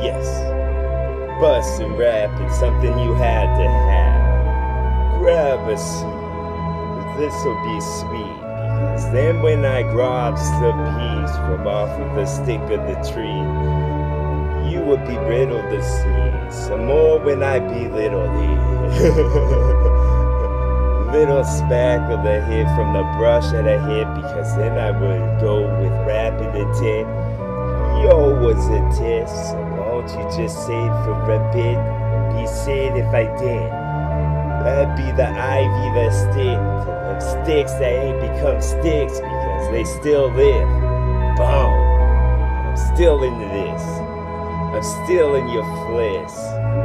Yes, bust and rap, it's something you had to have. Grab a seat, this'll be sweet. Because then when I grabs the piece from off of the stick of the tree, you would be riddled to see some more when I belittle thee. Little spackle the hit from the brush that I hit, because then I would go with rapid intent. Yo was a test, so won't you just say it for a bit? Be said if I did. That'd be the ivy that stick to them sticks that ain't become sticks because they still live. Boom. I'm still into this. I'm still in your flesh.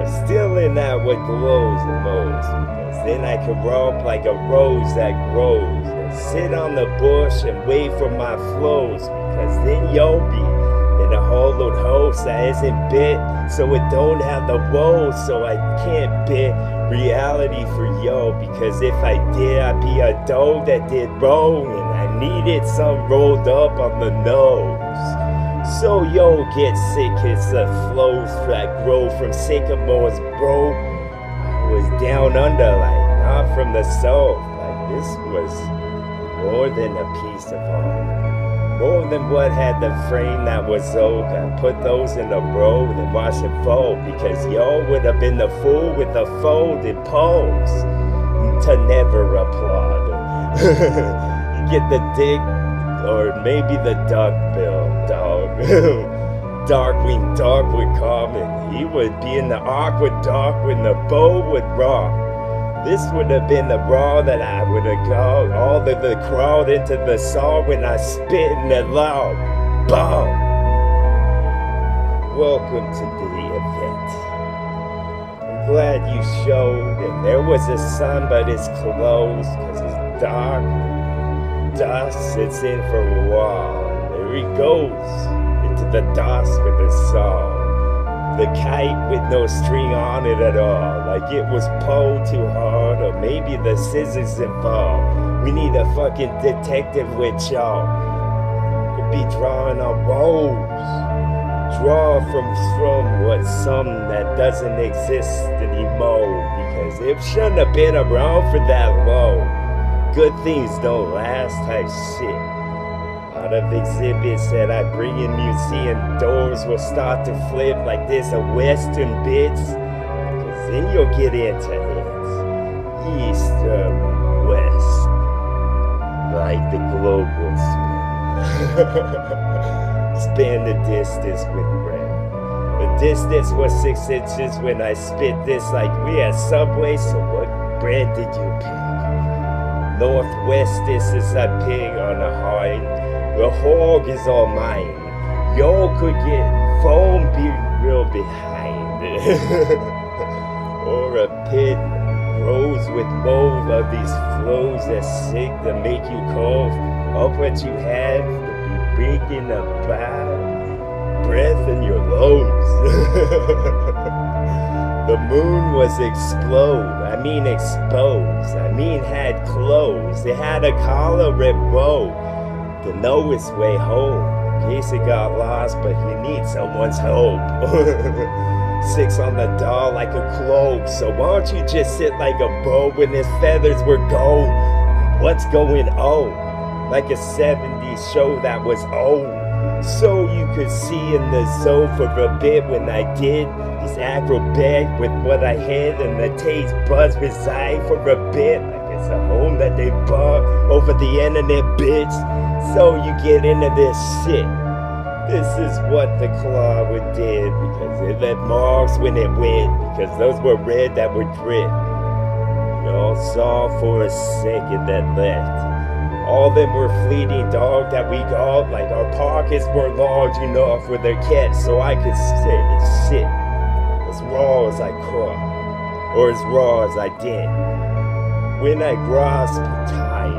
I'm still in that what glows the most. Because then I can romp like a rose that grows. And sit on the bush and wait for my flows. Because then you'll be in a hollowed host that isn't bit, so it don't have the woes, so I can't bit reality for yo, because if I did, I'd be a dog that did wrong, and I needed some rolled up on the nose. So yo, get sick, it's the flows that grow from sycamores, bro. I was down under, like, not from the soul, like this was more than a piece of art. More than what had the frame that was oak. I put those in a row and watch it fold, because y'all would have been the fool with the folded pose to never applaud. Get the dick, or maybe the duckbill dog. Darkwing Dog would come and he would be in the awkward dark when the bow would rock. This would have been the raw that I would have got. All of the crowd into the saw when I spit in it loud. Boom! Welcome to the event. I'm glad you showed, and there was a sun, but it's closed because it's dark. Dust sits in for a while. There he goes into the dust with a saw. The kite with no string on it at all, like it was pulled too hard, or maybe the scissors involved. We need a fucking detective with y'all. Could be drawing on woes. Draw from what some that doesn't exist anymore, because it shouldn't have been around for that long. Good things don't last type shit. Out of exhibits that I bring in museum doors will start to flip like there's a western bits, because then you'll get into it. East or west, like the globe will spin. Span the distance with breath. The distance was 6 inches when I spit this, like we had Subway, so what bread did you pick? Northwest, this is a pig on a hind. The hog is all mine. Y'all could get foam be real behind it. Or a pit rose with mold of these flows that's sick to make you cough. All what you have to be breaking about breath in your lungs. The moon was exposed. I mean had clothes. It had a collar red robe to know its way home, in case it got lost, but you need someone's help. 6 on the doll like a cloak, so why don't you just sit like a bow when his feathers were gold? What's going on? Like a 70s show that was old. So you could see in the zone for a bit when I did this acrobat with what I had, and the taste buds reside for a bit, like it's a home that they bought over the internet, bitch. So you get into this shit. This is what the claw would did, because it left marks when it went, because those were red that were drip. We all saw for a second that left. All them were fleeting dog that we got, like our pockets were large enough for their cats, so I could sit and shit as raw as I could, or as raw as I did. When I grasp time,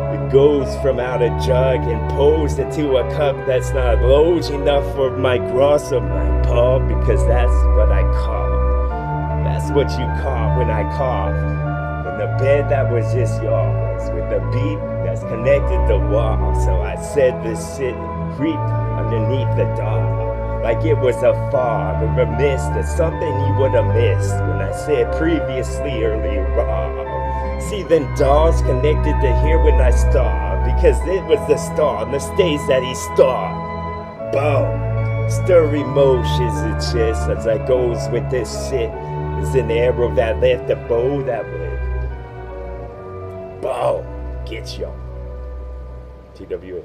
it goes from out a jug and pours into a cup that's not large enough for my gross or my paw, because that's what I cough. That's what you cough when I cough. In the bed that was just yours, with the beat that's connected to wall. So I said this shit creeped underneath the door. like it was a fog or a mist or something you would have missed when I said previously earlier on. See, then dolls connected to here when I start, because it was the star on the stage that he starred. Boom. Stir emotions and chest as I goes with this shit. It's an arrow that left a bow that would. Boom. Get y'all. TWA.